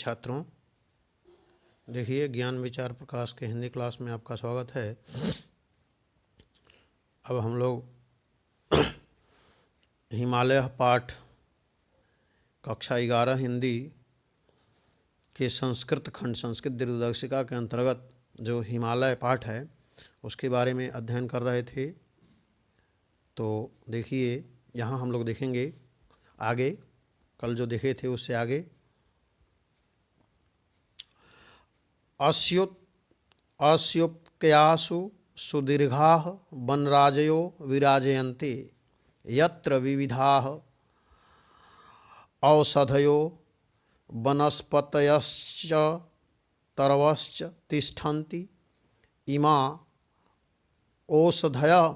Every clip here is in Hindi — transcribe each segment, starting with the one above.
छात्रों, देखिए ज्ञान विचार प्रकाश के हिंदी क्लास में आपका स्वागत है। अब हम लोग हिमालय पाठ कक्षा 11 हिंदी के संस्कृत खंड संस्कृत दीर्घदर्शिका के अंतर्गत जो हिमालय पाठ है उसके बारे में अध्ययन कर रहे थे। तो देखिए यहाँ हम लोग देखेंगे आगे, कल जो देखे थे उससे आगे। अस्युत्क्यासु सुदीर्घाः वनराजयो विराजयन्ते यत्र विविधाः औषधयो वनस्पतयश्च तरवश्च तिष्ठन्ति इमा ओषधयः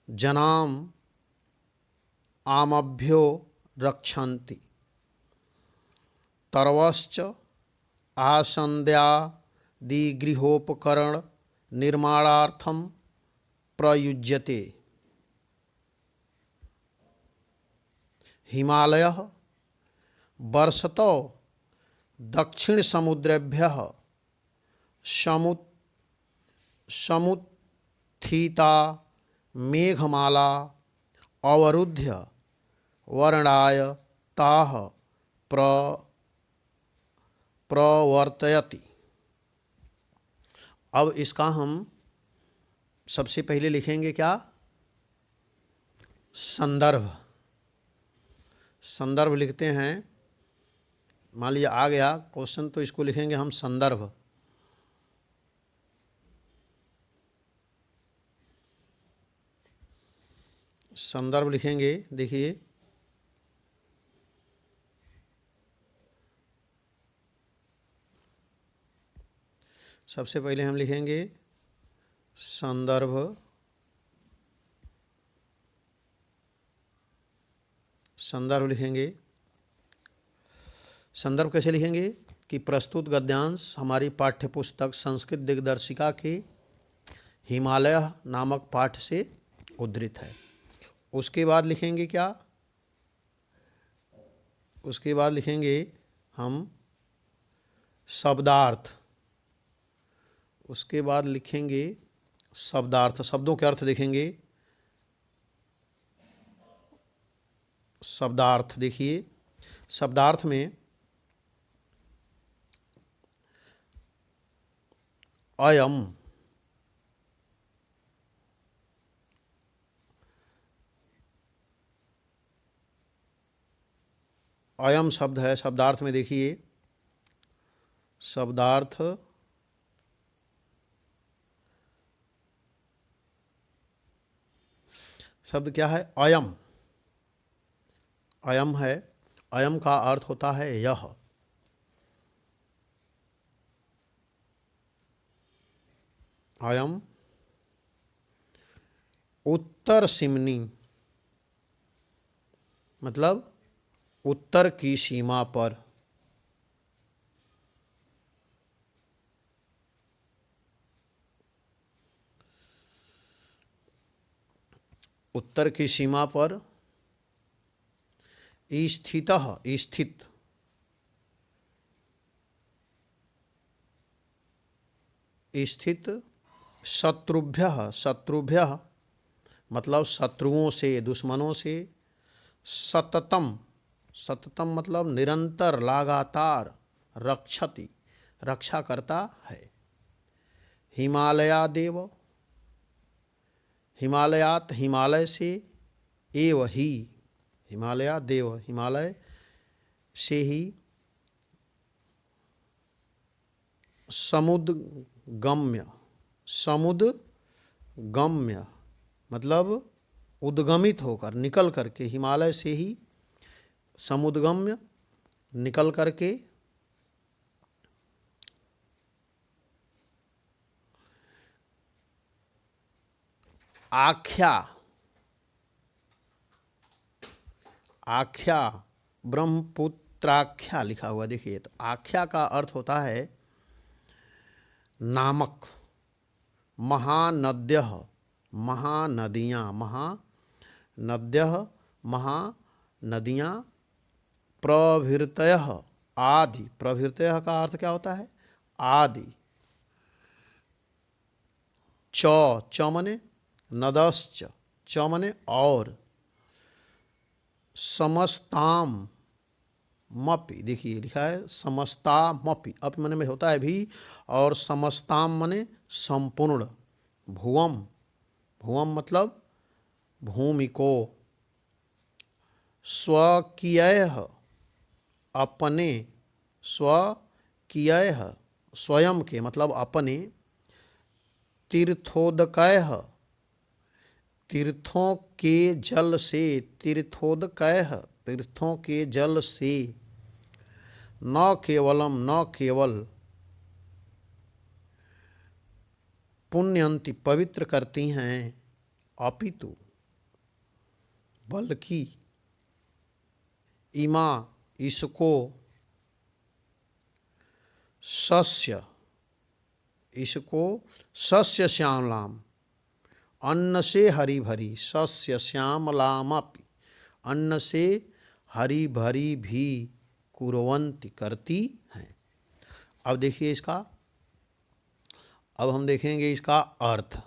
जनाम् आमभ्यो रक्षन्ति। तरवश्च आसन्द्यादिगृहोपकरण निर्माणार्थं प्रयुज्यते। हिमालयः वर्षतो दक्षिणसमुद्रेभ्यः समुत्थिता मेघमाला अवरुद्ध्य वर्णाय ताः प्रवर्तयति। अब इसका हम सबसे पहले लिखेंगे क्या? संदर्भ। संदर्भ लिखते हैं। मान लिया आ गया क्वेश्चन तो इसको लिखेंगे हम संदर्भ। संदर्भ लिखेंगे, देखिए सबसे पहले हम लिखेंगे संदर्भ। संदर्भ लिखेंगे। संदर्भ कैसे लिखेंगे कि प्रस्तुत गद्यांश हमारी पाठ्यपुस्तक संस्कृत दिग्दर्शिका के हिमालय नामक पाठ से उद्धृत है। उसके बाद लिखेंगे क्या? उसके बाद लिखेंगे हम शब्दार्थ। उसके बाद लिखेंगे शब्दार्थ, शब्दों के अर्थ देखेंगे। शब्दार्थ देखिए, शब्दार्थ में अयम, अयम शब्द है। शब्दार्थ में देखिए, शब्दार्थ शब्द क्या है? अयम। अयम है। अयम का अर्थ होता है यह। अयम उत्तर सिमनी, मतलब उत्तर की सीमा पर। उत्तर की सीमा पर स्थितः, स्थित। स्थित शत्रुभ्यः, शत्रुभ्यः मतलब शत्रुओं से, दुश्मनों से। सततम, सततम मतलब निरंतर, लगातार। रक्षति, रक्षा करता है। हिमालयादेव, हिमालयात हिमालय से, एव ही, हिमालयादेव हिमालय से ही। समुद्गम्य, समुद्गम्य मतलब उद्गमित होकर, निकल करके, हिमालय से ही समुद्गम्य निकल करके। आख्या, आख्या ब्रह्मपुत्राख्या लिखा हुआ देखिए, तो आख्या का अर्थ होता है नामक। महानद्यः, महानदियाँ, महानद्यः महानदियाँ। प्रभृतयः, आदि। प्रभृतयः का अर्थ क्या होता है? आदि। च मने नदश्च, च मने और, समस्ताम मपि, देखिए लिखा है समस्तामपि, अप मने में होता है भी, और समस्ताम मने संपूर्ण। भुवम, भुवम मतलब भूमि को। स्वकीयः अपने, स्वकीयः स्वयं के मतलब अपने। तीर्थोदकयः तीर्थों के जल से, तीर्थोदकयः तीर्थों के जल से। न केवलम न केवल, पुण्यंति पवित्र करती हैं, अपितु बल्कि, इमा इसको, सस्य इसको, सस्य श्यामलाम अन्न से हरी भरी, सस्य श्यामलामपि अन्न से हरी भरी भी, कुर्वन्ति करती हैं। अब देखिए इसका, अब हम देखेंगे इसका अर्थ।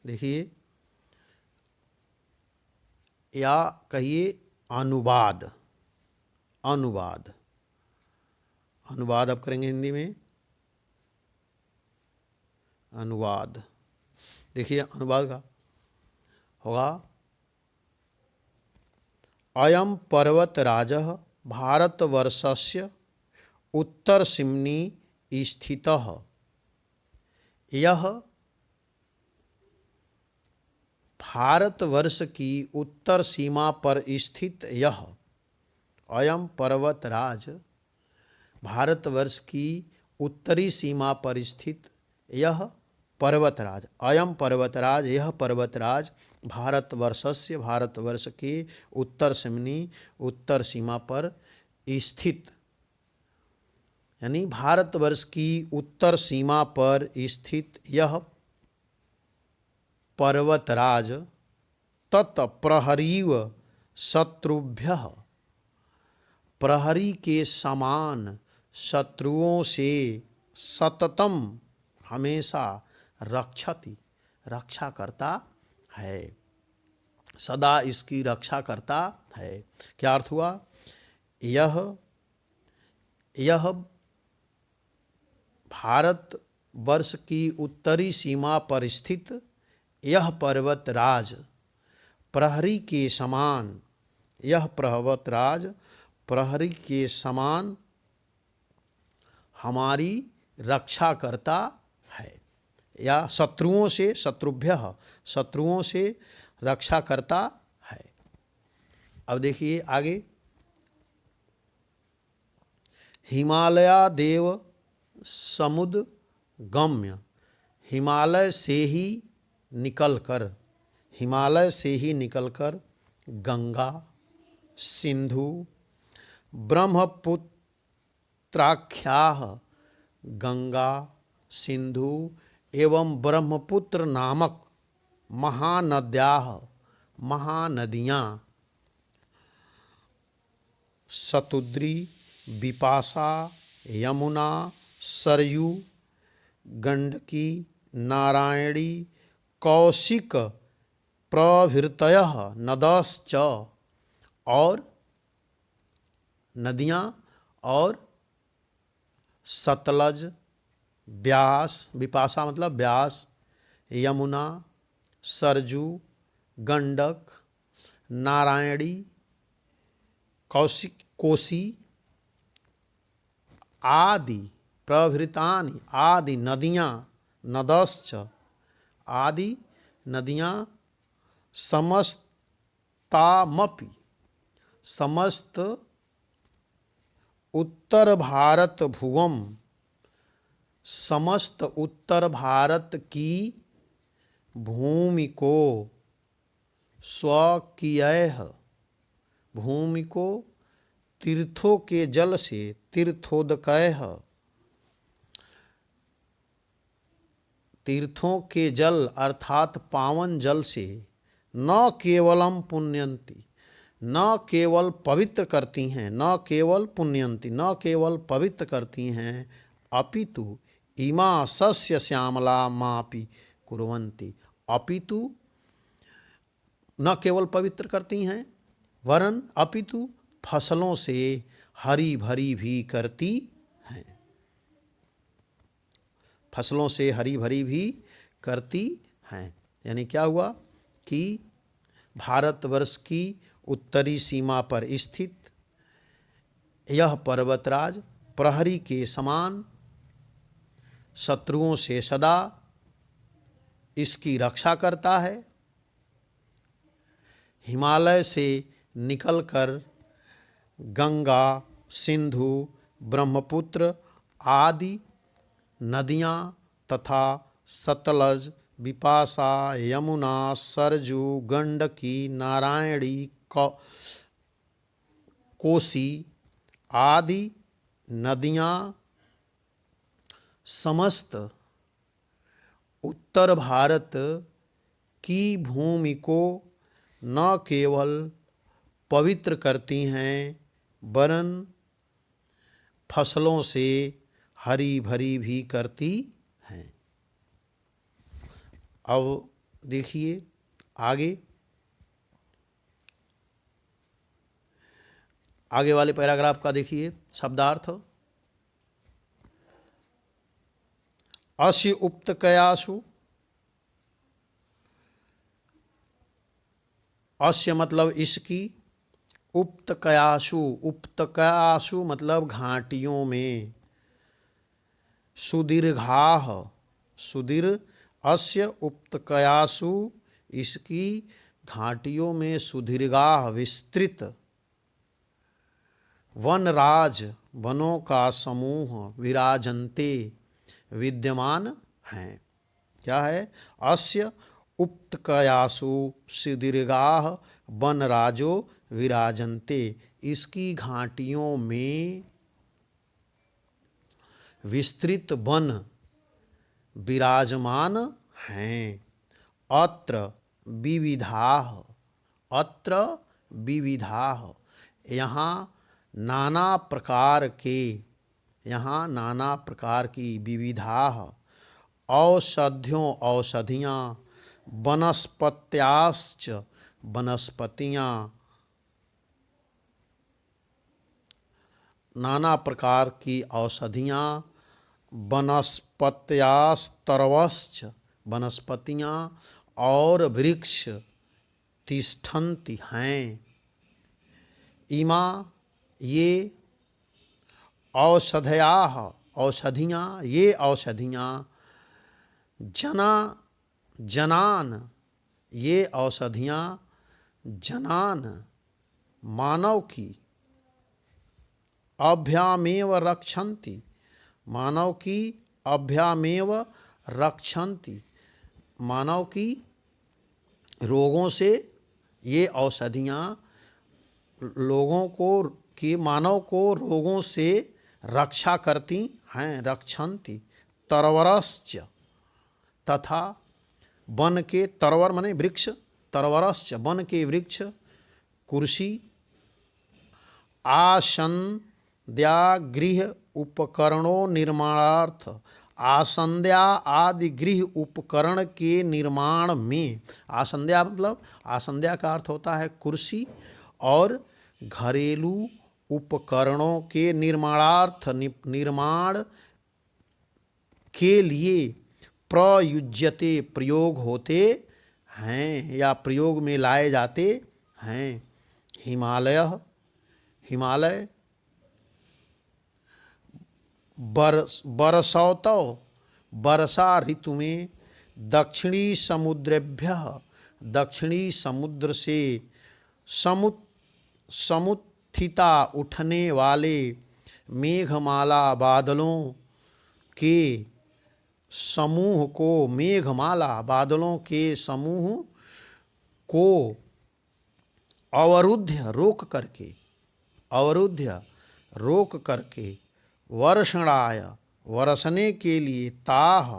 देखिए, या कहिए अनुवाद, अनुवाद, अनुवाद अब करेंगे हिंदी में, अनुवाद। देखिए अनुवाद का होगा, अयम पर्वतराजः भारतवर्षस्य उत्तरसिम्नी स्थितः। यह भारतवर्ष की उत्तर सीमा पर स्थित यह, अयम पर्वतराज भारतवर्ष की उत्तरी सीमा पर स्थित यह पर्वतराज, अयम पर्वतराज यह पर्वतराज, भारतवर्षस्य भारतवर्ष के उत्तर सिमनी उत्तर सीमा पर स्थित, यानी भारतवर्ष की उत्तर सीमा पर स्थित यह पर्वतराज तत्प्रहरीव शत्रुभ्यः, प्रहरी के समान शत्रुओं से, सततम हमेशा, रक्षति रक्षा करता है, सदा इसकी रक्षा करता है। क्या अर्थ हुआ? यह भारत वर्ष की उत्तरी सीमा पर स्थित यह पर्वतराज प्रहरी के समान, यह पर्वतराज प्रहरी के समान हमारी रक्षा करता है, या शत्रुओं से, शत्रुभ्यः शत्रुओं से रक्षा करता है। अब देखिए आगे, हिमालयादेव समुद्र गम्य, हिमालय से ही निकलकर, हिमालय से ही निकलकर गंगा, सिंधु, ब्रह्मपुत्राख्याः, गंगा, सिंधु एवं ब्रह्मपुत्र नामक महानद्याः, महानदियाँ, शतुद्री, बिपाशा, यमुना, सरयू, गंडकी, नारायणी, कौशिक प्रभृतयः नदश्च, और नदियाँ, और सतलज, ब्यास, बिपाशा मतलब ब्यास, यमुना, सरजू, गंडक, नारायणी, कौशिक, कोसी आदि, प्रभृतानि आदि नदियाँ, नदश्च आदि नदियाँ, समस्तामपि समस्त उत्तर भारत भुवम, समस्त उत्तर भारत की भूमि को, स्वकीयः भूमि को, तीर्थों के जल से, तीर्थोदकयः तीर्थों के जल अर्थात पावन जल से, न केवलम पुण्यंती न केवल पवित्र करती हैं, न केवल पुण्यंती, न केवल पवित्र करती हैं, अपितु इमा सस्य श्यामला मापि कुर्वन्ति। अपितु न केवल पवित्र करती हैं वरन अपितु फसलों से हरी भरी भी करती हैं, फसलों से हरी भरी भी करती हैं। यानी क्या हुआ कि भारतवर्ष की उत्तरी सीमा पर स्थित यह पर्वतराज प्रहरी के समान शत्रुओं से सदा इसकी रक्षा करता है। हिमालय से निकलकर गंगा, सिंधु, ब्रह्मपुत्र आदि नदियाँ तथा सतलज, बिपाशा, यमुना, सरजू, गंडकी, नारायणी, कोसी आदि नदियाँ समस्त उत्तर भारत की भूमि को न केवल पवित्र करती हैं वरन फसलों से हरी भरी भी करती हैं। अब देखिए आगे वाले पैराग्राफ का देखिए शब्दार्थ। अस्य उपतकयासु, अस्य मतलब इसकी, उपतकयासु, उपतकयासु मतलब घाटियों में, सुदीर्घाह, सुदीर्घ, अस्य उपतकयासु इसकी घाटियों में सुदीर्घाह विस्तृत, वनराज वनों का समूह, विराजन्ते विद्यमान हैं। क्या है? अस्य उपतकयासु सुदीर्घाः वनराजो विराजन्ते, इसकी घाटियों में विस्तृत वन विराजमान हैं। अत्र विविधाः, अत्र विविधाः, यहाँ नाना प्रकार के, यहाँ नाना प्रकार की, विविधाः औषधियों, औषधियाँ, वनस्पत्याश्च वनस्पतियाँ, नाना प्रकार की औषधियाँ, वनस्पत्यास्तरवश्च वनस्पतियाँ और वृक्ष तिष्ठन्ति हैं। इमा ये औषधयाः, औषधियाँ, ये औषधियाँ, जनान, ये औषधियाँ जनान, मानव की, अभ्यामेव रक्षन्ति, मानव की, अभ्यामेव रक्षन्ति, मानव की रोगों से ये औषधियाँ लोगों को, कि मानव को रोगों से रक्षा करती हैं, रक्षन्ति। तरवरश्च, तथा वन के, तरवर माने वृक्ष, तरवरश्च वन के वृक्ष, कुर्सी, आसंध्या गृह उपकरणों निर्माणार्थ, आसंध्या आदि गृह उपकरण के निर्माण में, आसंध्या मतलब, आसंध्या का अर्थ होता है कुर्सी, और घरेलू उपकरणों के निर्माणार्थ, निर्माण के लिए प्रयुज्यते, प्रयोग होते हैं या प्रयोग में लाए जाते हैं। हिमालय, हिमालय, बरसौतो, वर्षा ऋतु में, दक्षिणी समुद्रेभ्यः, दक्षिणी समुद्र से, समुत्थिता उठने वाले मेघमाला बादलों के समूह को, मेघमाला बादलों के समूह को अवरुद्ध, रोक करके, अवरुद्ध रोक करके, वर्षणाय वर्षने के लिए, ताह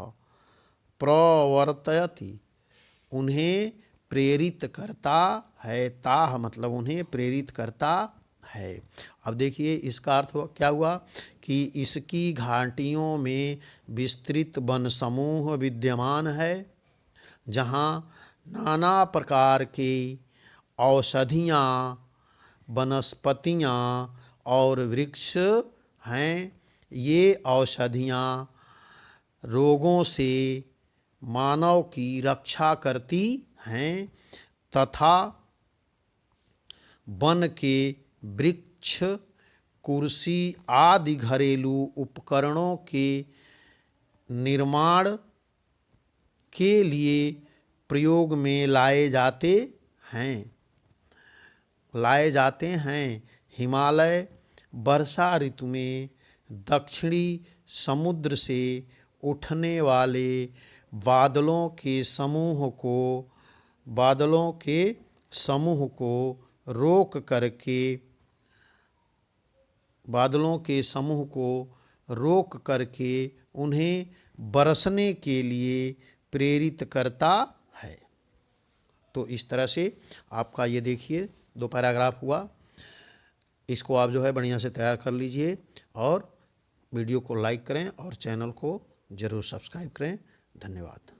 प्रवर्तयति उन्हें प्रेरित करता है, ताह मतलब उन्हें प्रेरित करता है। अब देखिए इसका अर्थ क्या हुआ कि इसकी घाटियों में विस्तृत वन समूह विद्यमान है, जहाँ नाना प्रकार के औषधियाँ, वनस्पतियाँ और वृक्ष हैं। ये औषधियाँ रोगों से मानव की रक्षा करती हैं तथा वन के वृक्ष, कुर्सी आदि घरेलू उपकरणों के निर्माण के लिए प्रयोग में लाए जाते हैं। हिमालय वर्षा ऋतु में दक्षिणी समुद्र से उठने वाले बादलों के समूह को रोक करके उन्हें बरसने के लिए प्रेरित करता है। तो इस तरह से आपका ये देखिए 2 पैराग्राफ हुआ। इसको आप जो है बढ़िया से तैयार कर लीजिए और वीडियो को लाइक करें और चैनल को ज़रूर सब्सक्राइब करें। धन्यवाद।